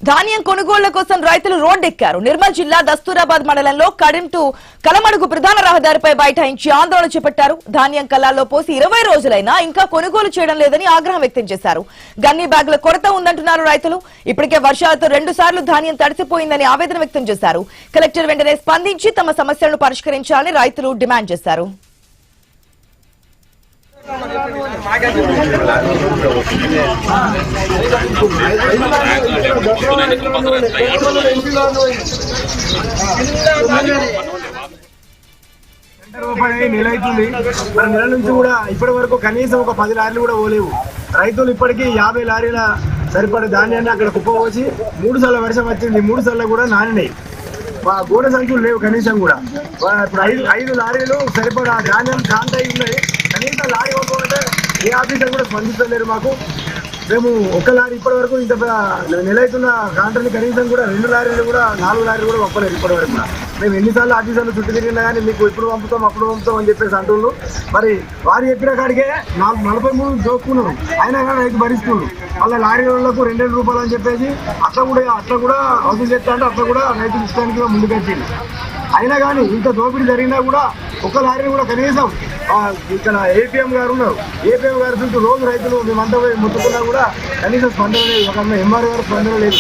ధాన్యం కొనుగోళ్ల కోసం రైతులు రోడ్డెక్కారు. నిర్మల్ జిల్లా దస్తూరాబాద్ మండలంలో కడిం టు కలమడుగు ప్రధాన రహదారిపై బైఠాయించి ఆందోళన చేపట్టారు. ధాన్యం కల్లాల్లో పోసి 20 రోజులైనా ఇంకా కొనుగోలు చేయడం లేదని ఆగ్రహం వ్యక్తం చేశారు. గన్ని బ్యాగుల కొరత ఉందంటున్నారు రైతులు. ఇప్పటికే వర్షాలతో 2 సార్లు ధాన్యం తడిసిపోయిందని ఆవేదన వ్యక్తం చేశారు. కలెక్టర్ వెంటనే స్పందించి తమ సమస్యలను పరిష్కరించాలని రైతులు డిమాండ్ చేశారు. నెల అవుతుంది. మన నెల నుంచి కూడా ఇప్పటి వరకు కనీసం ఒక 10 లారీలు కూడా పోలేవు. రైతులు ఇప్పటికీ 50 లారీల సరిపడే ధాన్యాన్ని అక్కడ కుప్పపోసి 3 సార్లు వర్షం వచ్చింది. 3 సార్లు కూడా నానినాయి. గోడ సంచులు లేవు కనీసం కూడా. ఇప్పుడు 5 లారీలు సరిపడా ధాన్యం కాంట్ అయి ఉన్నాయి. కనీసం లారీ ఇవ్వకపోతే ఏ ఆఫీసర్ కూడా స్పందిస్తలేరు మాకు. మేము ఒక లారీ ఇప్పటి వరకు ఇంత నెల అవుతున్న కాంట్రాక్ట్ కనీసం కూడా 2 లారీలు కూడా 4 లారీలు కూడా పంపలేదు ఇప్పటి వరకు. మేము ఎన్నిసార్లు ఆఫీసర్లు చుట్టూ తిరిగినా కానీ మీకు ఇప్పుడు పంపుతాం అప్పుడు పంపుతాం అని చెప్పేసి అంటున్నారు. మరి వారు చెప్పిన కాడికే 43 దోక్కున్నారు. అయినా కానీ రైతు భరిస్తున్నారు. వాళ్ళ లారీలకు 2 రూపాయలు అని చెప్పేసి అట్లా కూడా వసూలు చేస్తా అంటే అట్లా కూడా రైతులు ఇష్టానికి ముందుకొచ్చింది. అయినా కానీ ఇంత దోపిడీ జరిగినా కూడా ఒక లారీని కూడా కనీసం ఇక్కడ ఏపీఎం గారు ఉన్నారు. ఏపీఎం గారు చుట్టూ రోజు రైతులు మేమంతా ముట్టుకున్నా కూడా కనీసం స్పందన లేదు. ఒక ఎంఆర్ఓ గారు స్పందన లేదు.